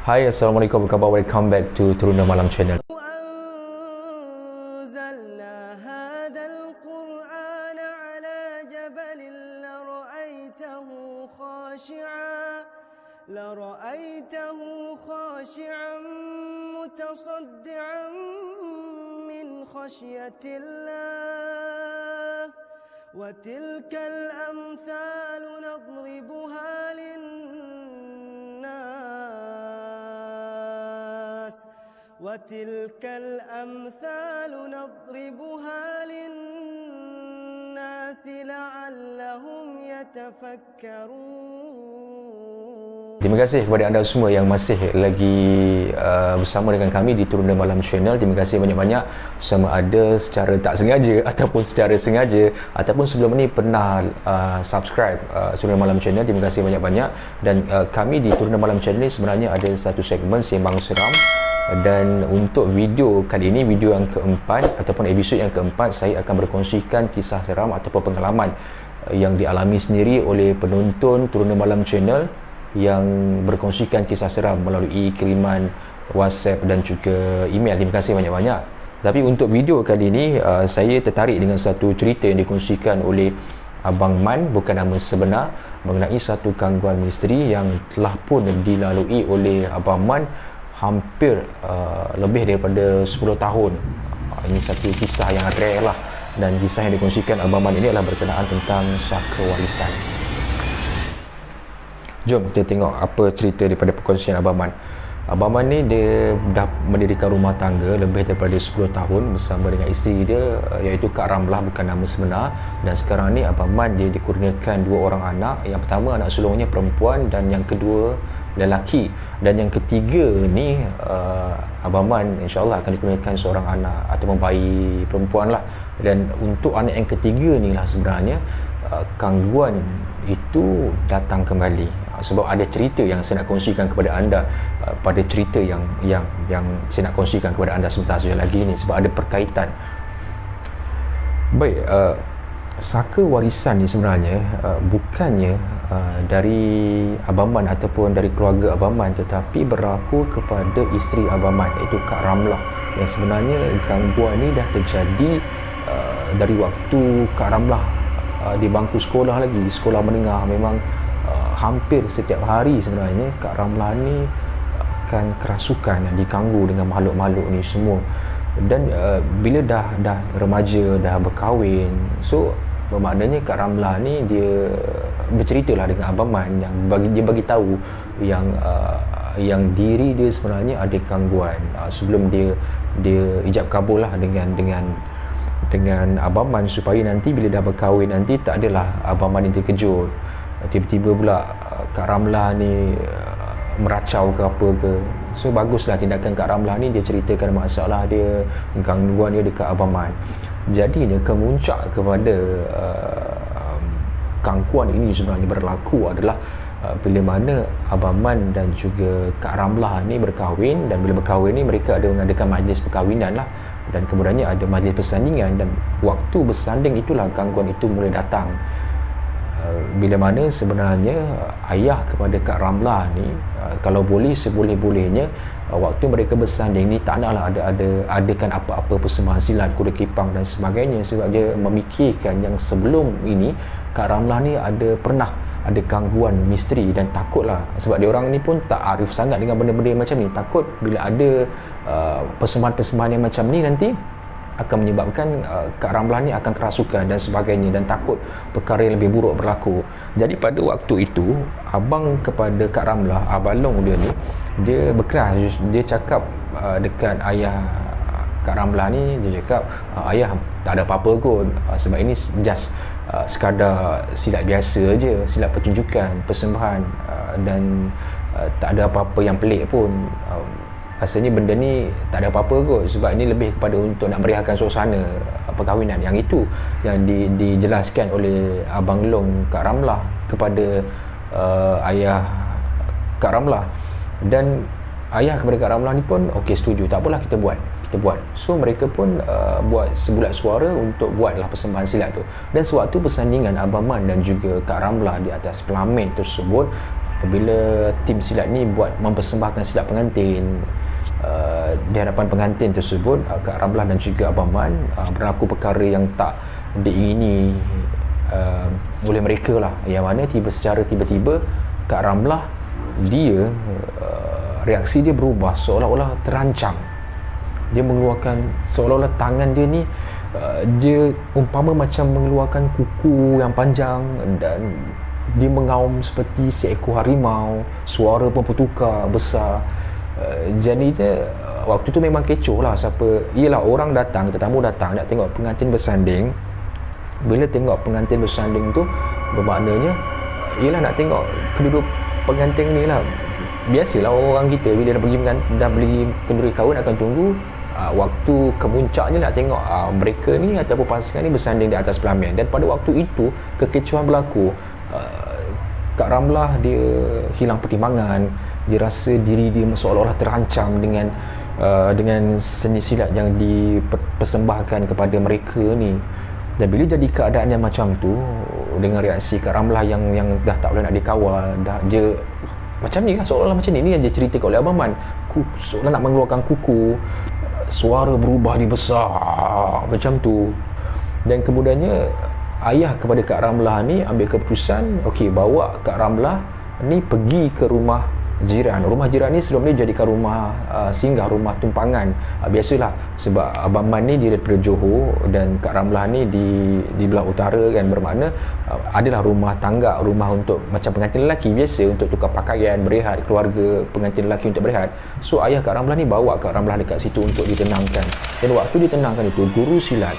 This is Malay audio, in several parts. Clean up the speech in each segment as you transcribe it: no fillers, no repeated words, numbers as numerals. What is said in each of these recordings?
Hai, Assalamualaikum, apa khabar? Welcome back to Teruna Malam Channel. لرأيته خاشعا متصدعا من خشية الله وتلك الأمثال نضربها للناس لعلهم يتفكرون. Terima kasih kepada anda semua yang masih lagi bersama dengan kami di Teruna Malam Channel. Terima kasih banyak-banyak, sama ada secara tak sengaja ataupun secara sengaja, ataupun sebelum ini pernah subscribe Teruna Malam Channel. Terima kasih banyak-banyak. Dan kami di Teruna Malam Channel ni sebenarnya ada satu segmen Sembang Seram. Dan untuk video kali ini, video yang keempat ataupun episod yang keempat, saya akan berkongsikan kisah seram ataupun pengalaman yang dialami sendiri oleh penonton Teruna Malam Channel yang berkongsikan kisah seram melalui kiriman WhatsApp dan juga email. Terima kasih banyak-banyak. Tapi untuk video kali ini, saya tertarik dengan satu cerita yang dikongsikan oleh Abang Man, bukan nama sebenar, mengenai satu gangguan misteri yang telah pun dilalui oleh Abang Man hampir lebih daripada 10 tahun. Ini satu kisah yang rare lah, dan kisah yang dikongsikan Abang Man ini adalah berkenaan tentang saka warisan. Jom kita tengok apa cerita daripada perkongsian Abang Man. Abang Man ni dia dah mendirikan rumah tangga lebih daripada 10 tahun bersama dengan isteri dia, iaitu Kak Ramlah, bukan nama sebenar. Dan sekarang ni Abang Man dia dikurniakan 2 orang anak. Yang pertama anak sulungnya perempuan dan yang kedua lelaki. Dan yang ketiga ni Abang Man insyaAllah akan dikurniakan seorang anak ataupun bayi perempuan lah. Dan untuk anak yang ketiga ni lah sebenarnya gangguan itu datang kembali. Sebab ada cerita yang saya nak kongsikan kepada anda pada cerita yang saya nak kongsikan kepada anda sebentar saja lagi ni, sebab ada perkaitan. Baik, saka warisan ni sebenarnya bukannya dari Abang Man ataupun dari keluarga Abang Man, tetapi berlaku kepada isteri Abang Man, iaitu Kak Ramlah. Yang sebenarnya gangguan ni dah terjadi dari waktu Kak Ramlah di bangku sekolah lagi, sekolah menengah. Memang hampir setiap hari sebenarnya Kak Ramlah ni akan kerasukan, diganggu dengan makhluk-makhluk ni semua. Dan bila dah remaja, dah berkahwin, so bermaknanya Kak Ramlah ni dia berceritalah dengan Abang Man yang bagi tahu yang diri dia sebenarnya ada gangguan sebelum dia ijab kabul lah dengan Abang Man, supaya nanti bila dah berkahwin nanti tak adalah Abang Man ni terkejut tiba-tiba pula Kak Ramlah ni meracau ke apa ke. So baguslah tindakan Kak Ramlah ni, dia ceritakan masalah dia, gangguan dia dekat Abang Man. Jadinya kemuncak kepada gangguan ini sebenarnya berlaku adalah bila mana Abang Man dan juga Kak Ramlah ni berkahwin. Dan bila berkahwin ni mereka ada mengadakan majlis perkahwinan lah, dan kemudiannya ada majlis persandingan. Dan waktu bersanding itulah gangguan itu mulai datang. Bila mana sebenarnya ayah kepada Kak Ramlah ni kalau boleh seboleh-bolehnya waktu mereka bersanding ni tak naklah adakan apa-apa persembahan silat, kuda kepang dan sebagainya, sebab dia memikirkan yang sebelum ini Kak Ramlah ni pernah ada gangguan misteri, dan takutlah sebab dia orang ni pun tak arif sangat dengan benda-benda macam ni. Takut bila ada persembahan-persembahan yang macam ni nanti akan menyebabkan Kak Ramlah ni akan kerasukan dan sebagainya, dan takut perkara yang lebih buruk berlaku. Jadi pada waktu itu abang kepada Kak Ramlah, abang long dia ni, dia berkeras, dia cakap dekat ayah Kak Ramlah ni, dia cakap ayah tak ada apa-apa kot, sebab ini just sekadar silat biasa je, silat pertunjukan, persembahan, dan tak ada apa-apa yang pelik pun. Rasanya benda ni tak ada apa-apa kot, sebab ini lebih kepada untuk nak meriahkan suasana perkahwinan. Yang itu yang dijelaskan oleh Abang Long Kak Ramlah kepada ayah Kak Ramlah. Dan ayah kepada Kak Ramlah ni pun okey, setuju, tak apalah, kita buat. So mereka pun buat sebulat suara untuk buatlah persembahan silat tu. Dan sewaktu persandingan Abang Man dan juga Kak Ramlah di atas pelamin tersebut, apabila tim silat ni buat mempersembahkan silat pengantin, di hadapan pengantin tersebut, Kak Ramlah dan juga Abang Man, berlaku perkara yang tak diingini oleh mereka lah, yang mana secara tiba-tiba Kak Ramlah dia reaksi dia berubah, seolah-olah terancam. Dia mengeluarkan, seolah-olah tangan dia ni dia umpama macam mengeluarkan kuku yang panjang, dan dia mengaum seperti seekor harimau. Suara pun bertukar besar. Jadinya waktu tu memang kecoh lah. Yelah, orang datang, tetamu datang nak tengok pengantin bersanding. Bila tengok pengantin bersanding tu, bermaknanya yelah nak tengok kedua pengantin ni lah. Biasalah orang kita bila dah beli kenduri kahwin akan tunggu waktu kemuncaknya nak tengok mereka ni ataupun pasangan ni bersanding di atas pelamian. Dan pada waktu itu kekecohan berlaku. Kak Ramlah dia hilang pertimbangan. Dia rasa diri dia seolah-olah terancam dengan seni silat yang dipersembahkan kepada mereka ni. Dan bila jadi keadaan yang macam tu, dengan reaksi Kak Ramlah yang dah tak boleh nak dikawal, dah dia macam ni lah, seolah-olah macam ni yang dia ceritakan oleh Abang Man. Seolah nak mengeluarkan kuku, suara berubah dia besar macam tu. Dan kemudiannya ayah kepada Kak Ramlah ni ambil keputusan, okey, bawa Kak Ramlah ni pergi ke rumah jiran. Rumah jiran ni sebelum ni jadikan rumah singgah, rumah tumpangan. Biasalah, sebab Abang Man ni dia daripada Johor dan Kak Ramlah ni di belah utara kan, bermakna adalah rumah tangga, rumah untuk macam pengantin lelaki biasa, untuk tukar pakaian, berehat, keluarga pengantin lelaki untuk berehat. So ayah Kak Ramlah ni bawa Kak Ramlah dekat situ untuk ditenangkan. Dan waktu ditenangkan itu, guru silat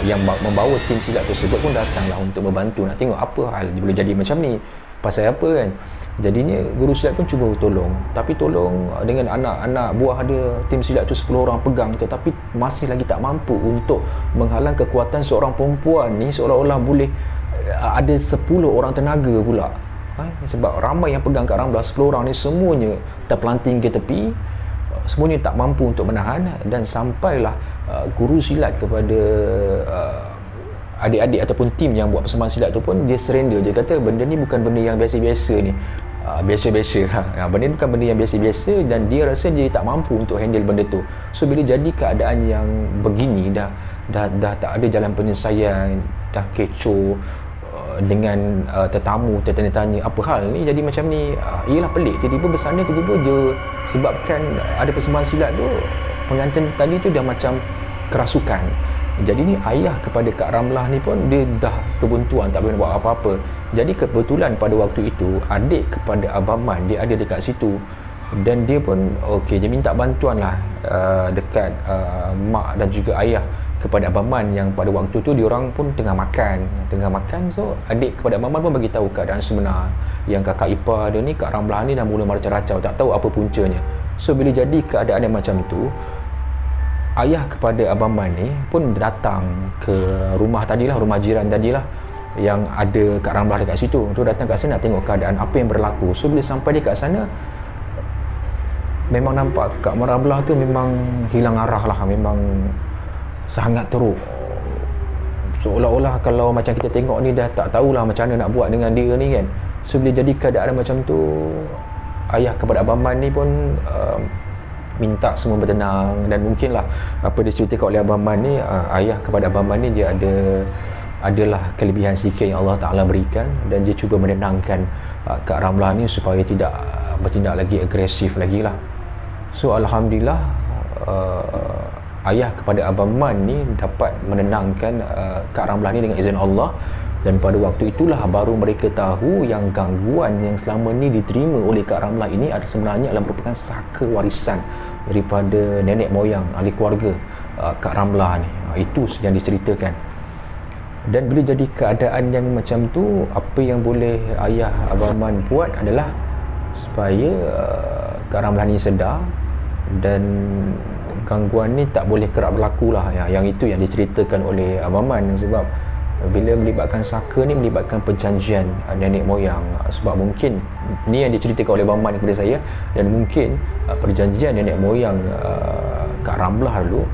yang membawa tim silat tersebut pun datanglah untuk membantu, nak tengok apa hal dia boleh jadi macam ni, pasal apa kan. Jadinya guru silat pun cuba tolong, tapi tolong dengan anak-anak buah dia, tim silat tu 10 orang pegang, tetapi masih lagi tak mampu untuk menghalang kekuatan seorang perempuan ni, seolah-olah boleh ada 10 orang tenaga pula. Sebab ramai yang pegang Kak Ramlah, 10 orang ni semuanya terpelanting ke tepi, semuanya tak mampu untuk menahan. Dan sampailah guru silat kepada adik-adik ataupun tim yang buat persembahan silat tu pun dia surrender. Dia kata benda ni bukan benda yang biasa-biasa ni, biasa-biasa benda ni bukan benda yang biasa-biasa, dan dia rasa dia tak mampu untuk handle benda tu. So bila jadi keadaan yang begini, dah tak ada jalan penyelesaian, dah kecoh dengan tetamu tertanya-tanya apa hal ni jadi macam ni. Ialah pelik, tiba-tiba bersanding, tiba-tiba dia sebabkan ada persembahan silat tu, pengantin tadi tu dah macam kerasukan. Jadi ni ayah kepada Kak Ramlah ni pun dia dah kebuntuan, tak boleh buat apa-apa. Jadi kebetulan pada waktu itu adik kepada Abang Man dia ada dekat situ, dan dia pun okey, dia minta bantuan lah dekat mak dan juga ayah kepada Abang Man, yang pada waktu tu diorang pun tengah makan. So adik kepada Abang Man pun bagi tahu keadaan sebenar, yang kakak ipar dia ni, Kak Ramlah ni dah mula meracau-racau, tak tahu apa puncanya. So bila jadi keadaan yang macam tu, ayah kepada Abang Man ni pun datang ke rumah tadilah, rumah jiran tadilah yang ada Kak Ramlah dekat situ. Tu datang kat sana nak tengok keadaan apa yang berlaku. So bila sampai dekat sana, memang nampak Kak Ramlah tu memang hilang arah lah, memang sangat teruk. Seolah-olah kalau macam kita tengok ni dah tak tahulah macam mana nak buat dengan dia ni kan. So bila jadi keadaan macam tu, ayah kepada Abang Man ni pun minta semua bertenang. Dan mungkinlah apa diceritakan oleh Abang Man ni, ayah kepada Abang Man ni dia adalah kelebihan sikit yang Allah Ta'ala berikan, dan dia cuba menenangkan Kak Ramlah ni supaya tidak bertindak lagi agresif lagi lah. So Alhamdulillah, ayah kepada Abang Man ni dapat menenangkan Kak Ramlah ni dengan izin Allah. Dan pada waktu itulah baru mereka tahu yang gangguan yang selama ni diterima oleh Kak Ramlah ini sebenarnya adalah merupakan saka warisan daripada nenek moyang ahli keluarga Kak Ramlah ni. Itu yang diceritakan. Dan bila jadi keadaan yang macam tu, apa yang boleh ayah Abang Man buat adalah supaya Kak Ramlah ni sedar, dan gangguan ni tak boleh kerap berlaku lah. Yang itu yang diceritakan oleh Abang Man. Sebab bila melibatkan saka ni melibatkan perjanjian nenek moyang. Sebab mungkin ni yang diceritakan oleh Abang Man kepada saya, dan mungkin perjanjian nenek moyang Kak Ramlah dulu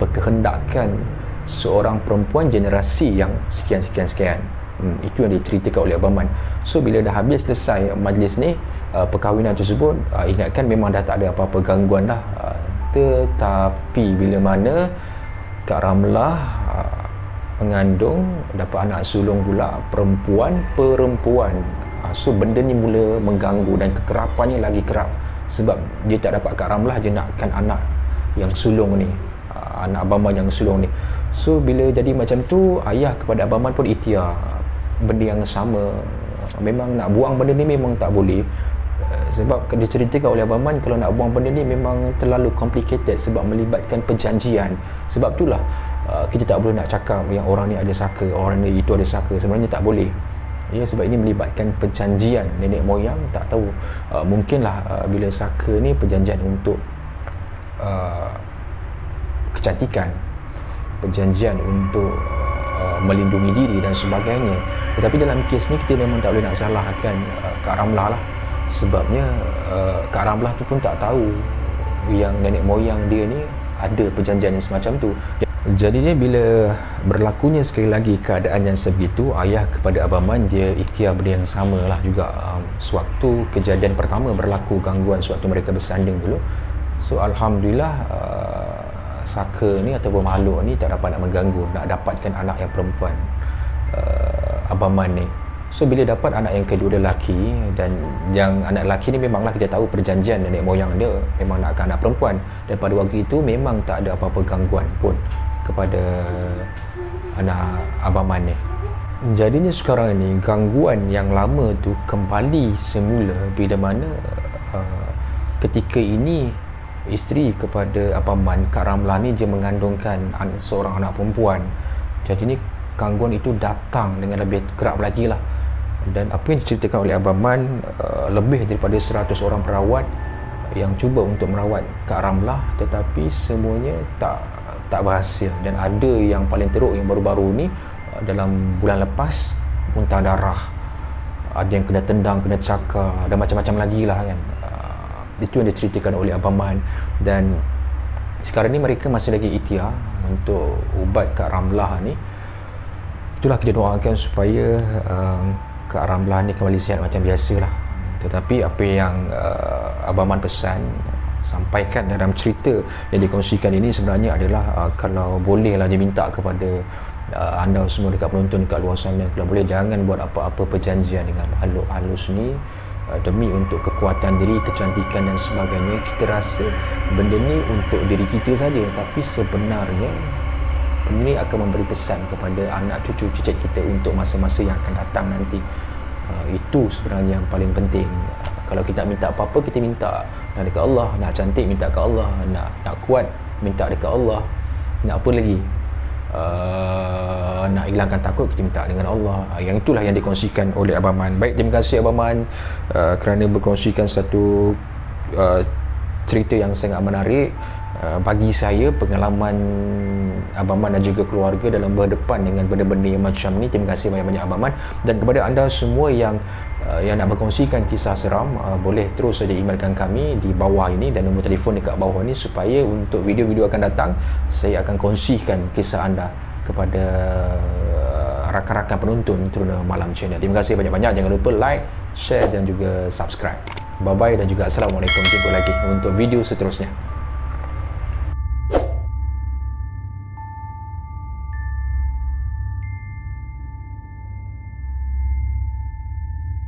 berkehendakkan seorang perempuan generasi yang sekian-sekian-sekian. Itu yang diceritakan oleh Abang Man. So bila dah habis selesai majlis ni, perkahwinan tersebut, ingatkan memang dah tak ada apa-apa gangguan dah. Tetapi bila mana Kak Ramlah mengandung, dapat anak sulung pula, perempuan. So benda ni mula mengganggu dan kekerapannya lagi kerap, sebab dia tak dapat Kak Ramlah je nakkan anak yang sulung ni, anak Abang Man yang sulung ni. So bila jadi macam tu, ayah kepada Abang Man pun ikhtiar benda yang sama. Memang nak buang benda ni memang tak boleh, sebab diceritakan oleh Abang Man kalau nak buang benda ni memang terlalu complicated sebab melibatkan perjanjian. Sebab itulah kita tak boleh nak cakap yang orang ni ada saka, orang ni itu ada saka. Sebenarnya tak boleh. Ya, sebab ini melibatkan perjanjian nenek moyang. Tak tahu, mungkinlah bila saka ni perjanjian untuk kecantikan, perjanjian untuk melindungi diri dan sebagainya. Tetapi dalam kes ni kita memang tak boleh nak salahkan Kak Ramlah lah. Sebabnya Kak Ramlah tu pun tak tahu yang nenek moyang dia ni ada perjanjian yang semacam tu. Jadinya bila berlakunya sekali lagi keadaan yang sebegitu, ayah kepada Abang Man dia ikhtiar benda yang sama lah juga. Sewaktu kejadian pertama berlaku gangguan sewaktu mereka bersanding dulu, so Alhamdulillah saka ni ataupun makhluk ni tak dapat nak mengganggu, nak dapatkan anak yang perempuan Abang Man ni. So bila dapat anak yang kedua lelaki, dan yang anak lelaki ni memanglah kita tahu perjanjian nenek moyang dia memang nakkan anak perempuan, dan pada waktu itu memang tak ada apa-apa gangguan pun kepada anak Abang Man ni. Jadinya sekarang ni gangguan yang lama tu kembali semula bila mana ketika ini isteri kepada Abang Man, Kak Ramlah ni, dia mengandungkan seorang anak perempuan. Jadi ni gangguan itu datang dengan lebih kerap lagi lah. Dan apa yang diceritakan oleh Abang Man, lebih daripada 100 orang perawat yang cuba untuk merawat Kak Ramlah, tetapi semuanya tak berhasil. Dan ada yang paling teruk yang baru-baru ni, dalam bulan lepas, muntah darah, ada yang kena tendang, kena cakar, dan macam-macam lagi lah kan. Itu yang diceritakan oleh Abang Man. Dan sekarang ni mereka masih lagi ikhtiar untuk ubat Kak Ramlah ni. Itulah kita doakan supaya Kak Ramlah ni kembali sihat macam biasa lah. Tetapi apa yang Abang Man pesan, sampaikan dalam cerita yang dikongsikan ini sebenarnya adalah kalau bolehlah diminta kepada anda semua dekat penonton dekat luar sana, kalau boleh jangan buat apa-apa perjanjian dengan makhluk halus ni demi untuk kekuatan diri, kecantikan dan sebagainya. Kita rasa benda ni untuk diri kita saja, tapi sebenarnya ini akan memberi pesan kepada anak cucu cicit kita untuk masa-masa yang akan datang nanti. Itu sebenarnya yang paling penting. Kalau kita nak minta apa-apa, kita minta dekat Allah. Nak cantik, minta dekat Allah. Nak kuat, minta dekat Allah. Nak apa lagi? Nak hilangkan takut, kita minta dengan Allah. Yang itulah yang dikongsikan oleh Abang Man. Baik, terima kasih Abang Man kerana berkongsikan satu cerita yang sangat menarik. Bagi saya, pengalaman Abang Man dan juga keluarga dalam berdepan dengan benda-benda yang macam ni. Terima kasih banyak-banyak Abang Man. Dan kepada anda semua yang nak berkongsikan kisah seram, boleh terus saja emailkan kami di bawah ini dan nombor telefon dekat bawah ini, supaya untuk video-video akan datang saya akan kongsikan kisah anda kepada rakan-rakan penonton Teruna Malam Channel. Terima kasih banyak-banyak. Jangan lupa like, share dan juga subscribe. Bye-bye dan juga Assalamualaikum. Jumpa lagi untuk video seterusnya.